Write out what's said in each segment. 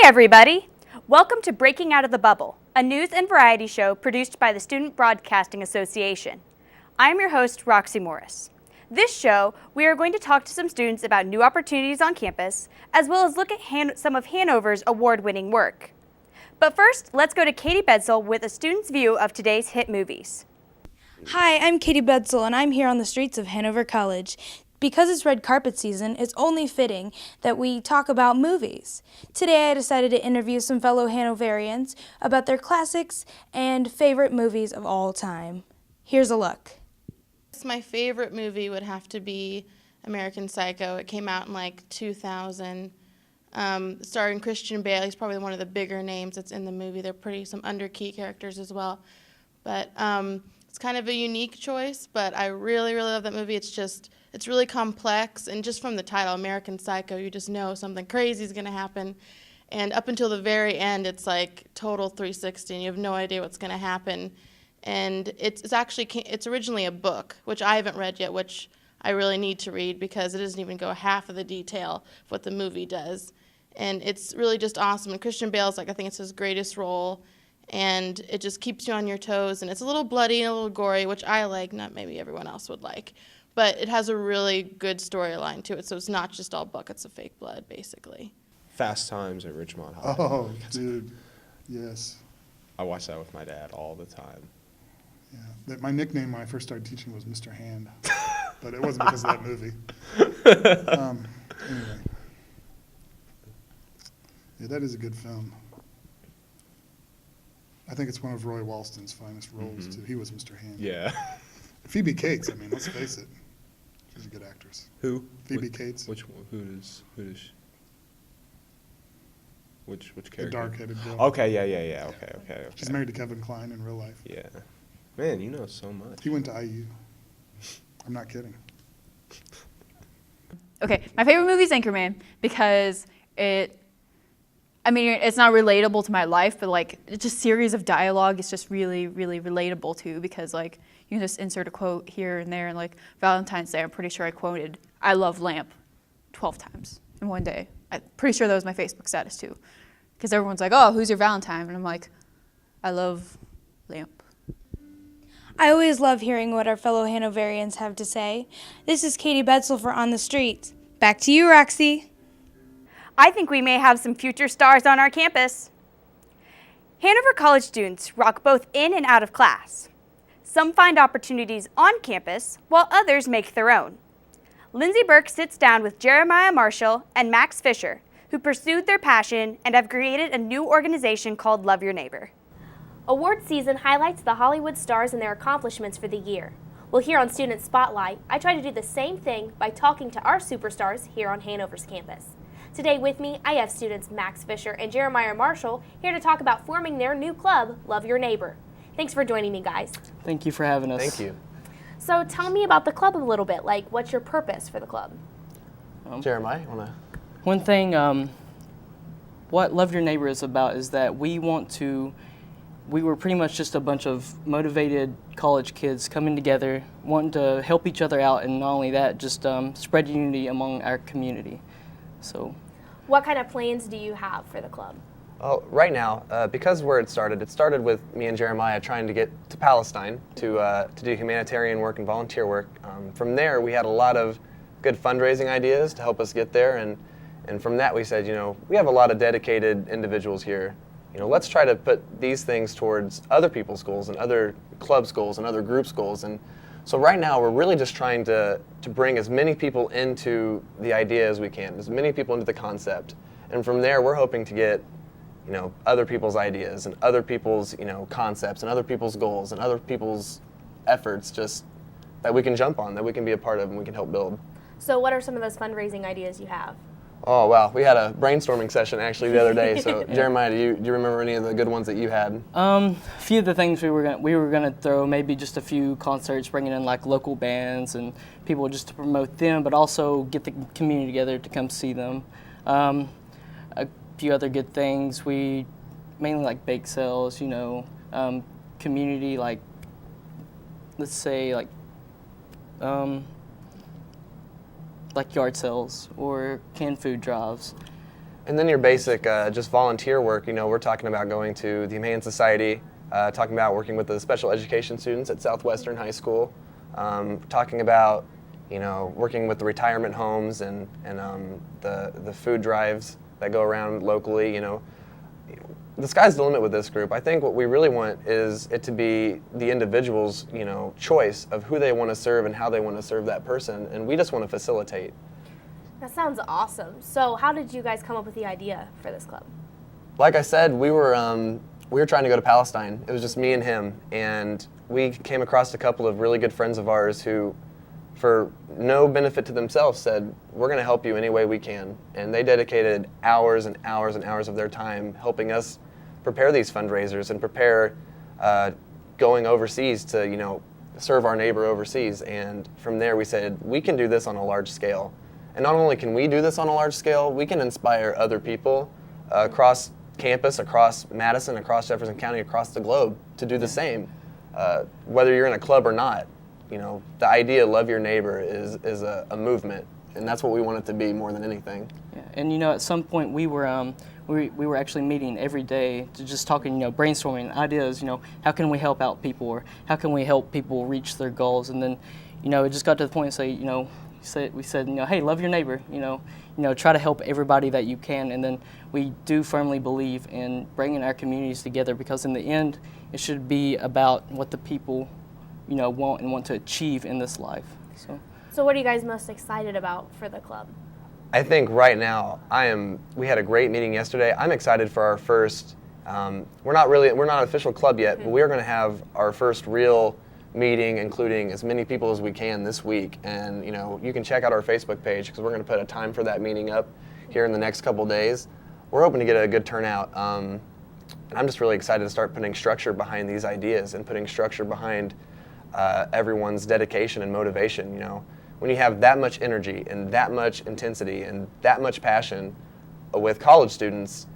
everybody! Welcome to Breaking Out of the Bubble, a news and variety show produced by the Student Broadcasting Association. I'm your host, Roxy Morris. This show, we are going to talk to some students about new opportunities on campus, as well as look at some of Hanover's award-winning work. But first, let's go to Katie Bedsel with a student's view of today's hit movies. Hi, I'm Katie Bedsel, and I'm here on the streets of Hanover College. Because it's red carpet season, it's only fitting that we talk about movies. Today I decided to interview some fellow Hanoverians about their classics and favorite movies of all time. Here's a look. My favorite movie would have to be American Psycho. It came out in like 2000. Starring Christian Bale. He's probably one of the bigger names that's in the movie. They're some under-key characters as well. But it's kind of a unique choice, but I really, really love that movie. It's really complex, and just from the title, American Psycho, you just know something crazy is going to happen. And up until the very end, it's like total 360, and you have no idea what's going to happen. And it's originally a book, which I haven't read yet, which I really need to read because it doesn't even go half of the detail of what the movie does. And it's really just awesome. And Christian Bale's I think it's his greatest role, and it just keeps you on your toes. And it's a little bloody and a little gory, which I like, not maybe everyone else would like. But it has a really good storyline to it, so it's not just all buckets of fake blood, basically. Fast Times at Ridgemont High. Oh, dude, yes. I watch that with my dad all the time. Yeah, my nickname when I first started teaching was Mr. Hand, but it wasn't because of that movie. Anyway. Yeah, that is a good film. I think it's one of Roy Walston's finest roles, too. He was Mr. Hand. Yeah. Phoebe Cates, let's face it. She's a good actress. Who? Phoebe Cates. Which character? The dark-headed girl. Okay, yeah. Okay. She's married to Kevin Kline in real life. Yeah. Man, you know so much. He went to IU. I'm not kidding. Okay, my favorite movie is Anchorman because it's not relatable to my life, but it's just series of dialogue. It's just really, really relatable to because you can just insert a quote here and there. And Valentine's Day, I'm pretty sure I quoted "I love lamp" 12 times in one day. I'm pretty sure that was my Facebook status too, because everyone's like, "Oh, who's your Valentine?" And I'm like, "I love lamp." I always love hearing what our fellow Hanoverians have to say. This is Katie Bedsel for On the Streets. Back to you, Roxy. I think we may have some future stars on our campus. Hanover College students rock both in and out of class. Some find opportunities on campus, while others make their own. Lindsay Burke sits down with Jeremiah Marshall and Max Fisher, who pursued their passion and have created a new organization called Love Your Neighbor. Award season highlights the Hollywood stars and their accomplishments for the year. Well, here on Student Spotlight, I try to do the same thing by talking to our superstars here on Hanover's campus. Today with me, I have students Max Fisher and Jeremiah Marshall here to talk about forming their new club, Love Your Neighbor. Thanks for joining me, guys. Thank you for having us. Thank you. So tell me about the club a little bit. What's your purpose for the club? Jeremiah, you want to? One thing, what Love Your Neighbor is about is that we were pretty much just a bunch of motivated college kids coming together, wanting to help each other out, and not only that, just spread unity among our community. So, what kind of plans do you have for the club? Well, right now, because where it started with me and Jeremiah trying to get to Palestine to do humanitarian work and volunteer work. From there, we had a lot of good fundraising ideas to help us get there, and from that we said, we have a lot of dedicated individuals here. Let's try to put these things towards other people's goals and other clubs' goals and other groups' goals. And so right now we're really just trying to bring as many people into the idea as we can, as many people into the concept. And from there we're hoping to get, other people's ideas and other people's, concepts and other people's goals and other people's efforts just that we can jump on, that we can be a part of and we can help build. So what are some of those fundraising ideas you have? Oh, wow. We had a brainstorming session actually the other day. So Jeremiah, do you remember any of the good ones that you had? A few of the things we were gonna throw, maybe just a few concerts, bringing in local bands and people just to promote them, but also get the community together to come see them. A few other good things, we mainly bake sales, community let's say yard sales or canned food drives. And then your basic just volunteer work, you know, we're talking about going to the Humane Society, talking about working with the special education students at Southwestern High School, talking about, you know, working with the retirement homes and the food drives that go around locally, you know. The sky's the limit with this group. I think what we really want is it to be the individual's, you know, choice of who they want to serve and how they want to serve that person, and we just want to facilitate. That sounds awesome. So how did you guys come up with the idea for this club? Like I said, we were trying to go to Palestine. It was just me and him, and we came across a couple of really good friends of ours who, for no benefit to themselves, said, we're going to help you any way we can. And they dedicated hours and hours and hours of their time helping us prepare these fundraisers and prepare going overseas to, you know, serve our neighbor overseas. And from there we said, we can do this on a large scale. And not only can we do this on a large scale, we can inspire other people across campus, across Madison, across Jefferson County, across the globe to do the same. Whether you're in a club or not, you know, the idea love your neighbor is a movement, and that's what we want it to be more than anything. Yeah, and you know, at some point we were actually meeting every day to just talking, you know, brainstorming ideas. You know, how can we help out people, or how can we help people reach their goals? And then, you know, it just got to the point of say, you know, we said, you know, hey, love your neighbor. You know, try to help everybody that you can. And then we do firmly believe in bringing our communities together, because in the end, it should be about what the people, you know, want to achieve in this life. So what are you guys most excited about for the club? I think right now we had a great meeting yesterday. I'm excited for our first, we're not an official club yet, but we are going to have our first real meeting, including as many people as we can this week. And, you know, you can check out our Facebook page, because we're going to put a time for that meeting up here in the next couple days. We're hoping to get a good turnout. And I'm just really excited to start putting structure behind these ideas and putting structure behind everyone's dedication and motivation. You know, when you have that much energy and that much intensity and that much passion with college students,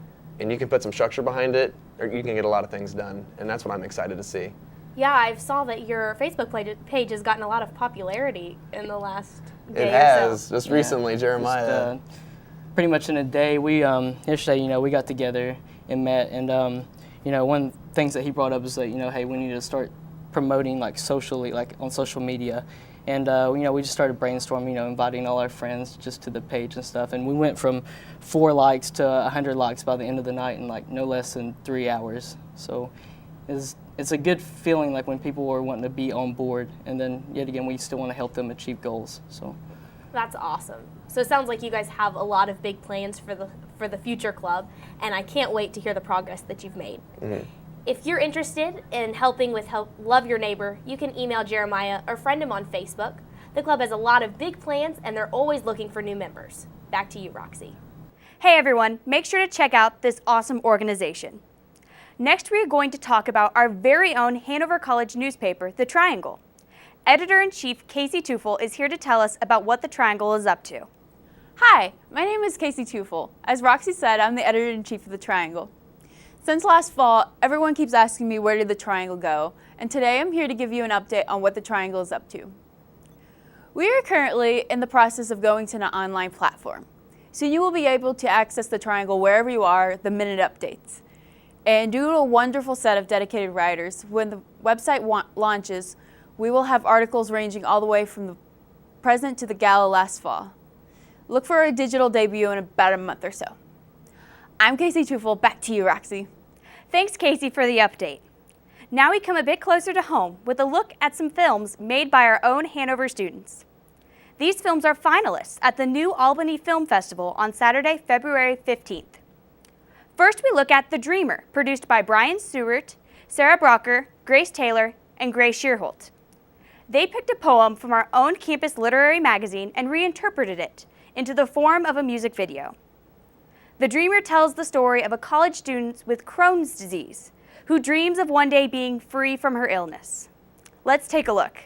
and you can put some structure behind it, or you can get a lot of things done. And that's what I'm excited to see. Yeah, I saw that your Facebook page has gotten a lot of popularity in the last day It or has, so. just recently, Jeremiah. Just, pretty much in a day, we yesterday, you know, we got together and met, and you know, one of the things that he brought up is that, you know, hey, we need to start promoting like socially, like on social media. And you know, we just started brainstorming, you know, inviting all our friends just to the page and stuff. And we went from 4 likes to 100 likes by the end of the night in like no less than 3 hours. So it's a good feeling, like when people are wanting to be on board, and then yet again we still want to help them achieve goals. So That's awesome. So it sounds like you guys have a lot of big plans for the future club, and I can't wait to hear the progress that you've made. Mm-hmm. If you're interested in helping with Love Your Neighbor, you can email Jeremiah or friend him on Facebook. The club has a lot of big plans, and they're always looking for new members. Back to you, Roxy. Hey everyone, make sure to check out this awesome organization. Next, we are going to talk about our very own Hanover College newspaper, The Triangle. Editor-in-Chief Casey Tufel is here to tell us about what The Triangle is up to. Hi, my name is Casey Tufel. As Roxy said, I'm the editor-in-chief of The Triangle. Since last fall, everyone keeps asking me where did The Triangle go, and today I'm here to give you an update on what The Triangle is up to. We are currently in the process of going to an online platform, so you will be able to access The Triangle wherever you are, the minute updates. And due to a wonderful set of dedicated writers, when the website launches, we will have articles ranging all the way from the present to the gala last fall. Look for a digital debut in about a month or so. I'm Casey Tufel. Back to you, Roxy. Thanks, Casey, for the update. Now we come a bit closer to home with a look at some films made by our own Hanover students. These films are finalists at the New Albany Film Festival on Saturday, February 15th. First, we look at The Dreamer, produced by Brian Stewart, Sarah Brocker, Grace Taylor, and Grace Shearholt. They picked a poem from our own campus literary magazine and reinterpreted it into the form of a music video. The Dreamer tells the story of a college student with Crohn's disease who dreams of one day being free from her illness. Let's take a look.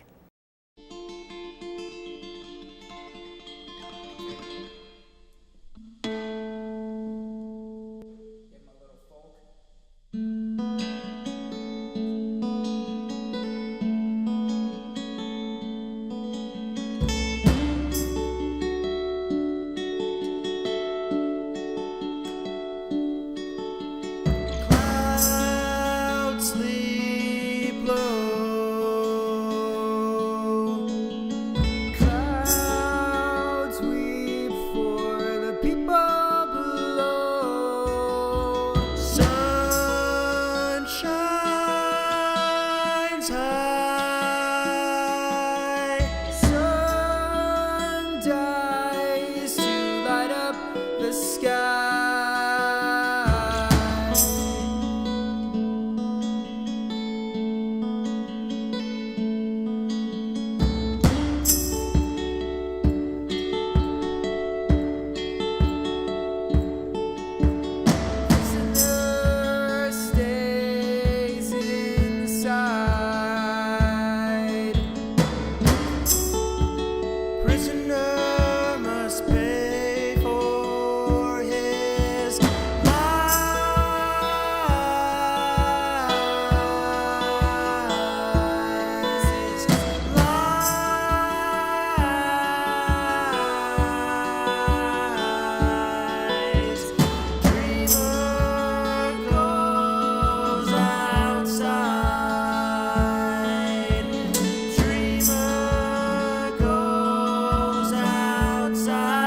the sky. Prisoner stays inside. Prisoner must pay for his lies. Dreamer goes outside. Dreamer goes outside.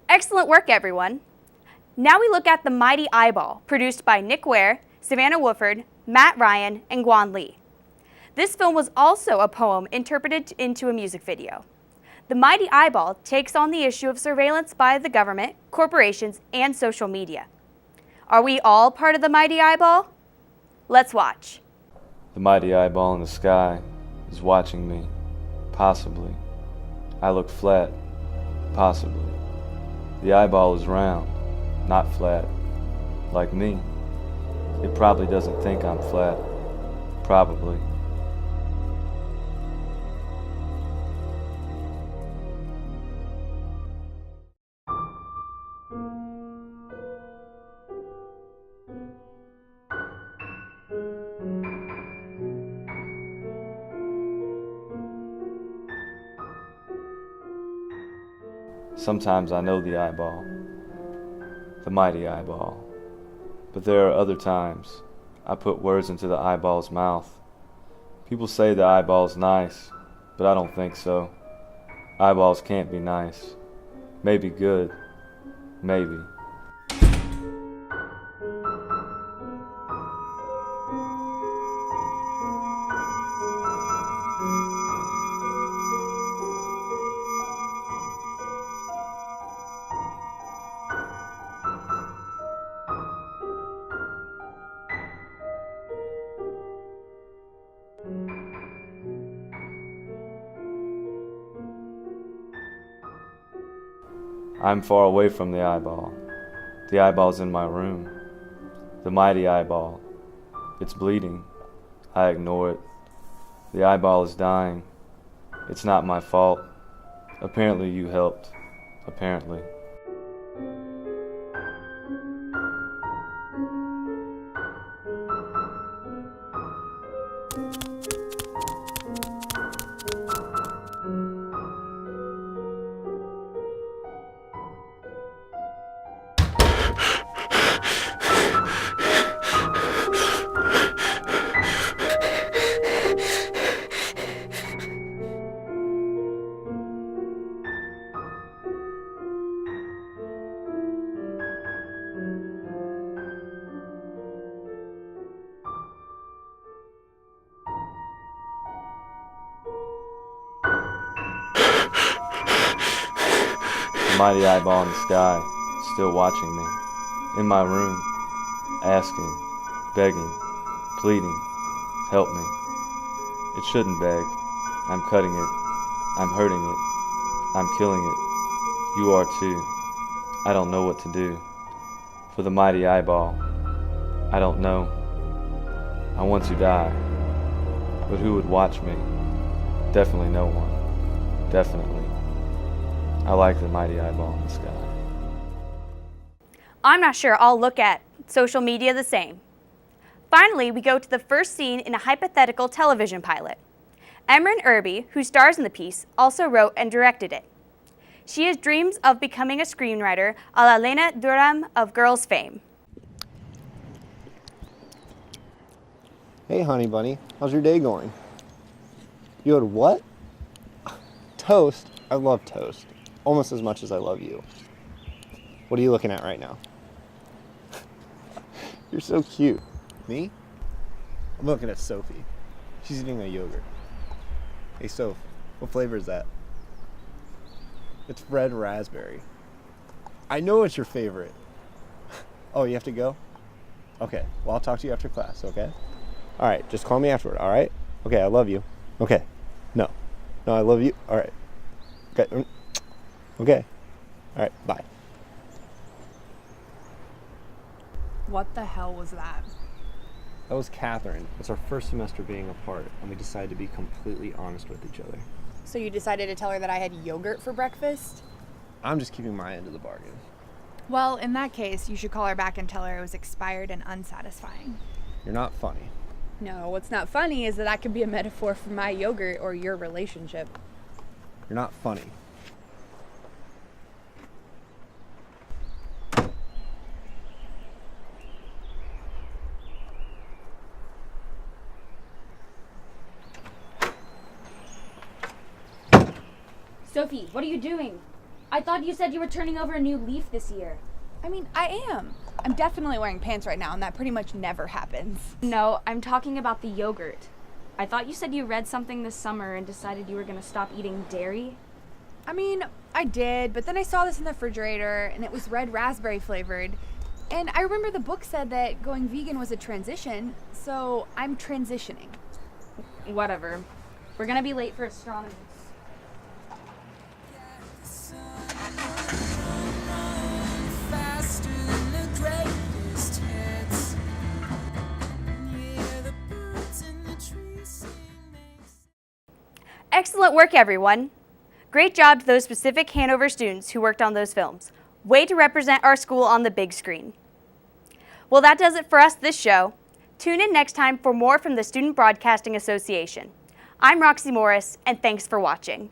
Excellent work, everyone. Now we look at The Mighty Eyeball, produced by Nick Ware, Savannah Wooford, Matt Ryan, and Guan Lee. This film was also a poem interpreted into a music video. The Mighty Eyeball takes on the issue of surveillance by the government, corporations, and social media. Are we all part of the Mighty Eyeball? Let's watch. The mighty eyeball in the sky is watching me, possibly. I look flat, possibly. The eyeball is round, not flat, like me. It probably doesn't think I'm flat, probably. Sometimes I know the eyeball, the mighty eyeball, but there are other times I put words into the eyeball's mouth. People say the eyeball's nice, but I don't think so. Eyeballs can't be nice. Maybe good, maybe. I'm far away from the eyeball. The eyeball's in my room. The mighty eyeball. It's bleeding. I ignore it. The eyeball is dying. It's not my fault. Apparently you helped. Apparently. The mighty eyeball in the sky, still watching me. In my room, asking, begging, pleading, help me. It shouldn't beg. I'm cutting it. I'm hurting it. I'm killing it. You are too. I don't know what to do. For the mighty eyeball, I don't know. I want to die. But who would watch me? Definitely no one. Definitely. I like the mighty eyeball in the sky. I'm not sure I'll look at social media the same. Finally, we go to the first scene in a hypothetical television pilot. Emrin Irby, who stars in the piece, also wrote and directed it. She has dreams of becoming a screenwriter a la Lena Durham of Girls fame. Hey, honey bunny, how's your day going? You had what? Toast? I love toast. Almost as much as I love you. What are you looking at right now? You're so cute. Me? I'm looking at Sophie. She's eating a yogurt. Hey, Soph, what flavor is that? It's red raspberry. I know it's your favorite. Oh, you have to go? Okay, well, I'll talk to you after class, okay? All right, just call me afterward, all right? Okay, I love you. Okay. No, I love you. All right. Okay. Okay. All right, bye. What the hell was that? That was Catherine. It's our first semester being apart, and we decided to be completely honest with each other. So you decided to tell her that I had yogurt for breakfast? I'm just keeping my end of the bargain. Well, in that case, you should call her back and tell her it was expired and unsatisfying. You're not funny. No, what's not funny is that could be a metaphor for my yogurt or your relationship. You're not funny. Sophie, what are you doing? I thought you said you were turning over a new leaf this year. I mean, I am. I'm definitely wearing pants right now, and that pretty much never happens. No, I'm talking about the yogurt. I thought you said you read something this summer and decided you were going to stop eating dairy. I mean, I did, but then I saw this in the refrigerator, and it was red raspberry flavored. And I remember the book said that going vegan was a transition, so I'm transitioning. Whatever. We're going to be late for astronomy. Excellent work, everyone. Great job to those specific Hanover students who worked on those films. Way to represent our school on the big screen. Well, that does it for us this show. Tune in next time for more from the Student Broadcasting Association. I'm Roxy Morris, and thanks for watching.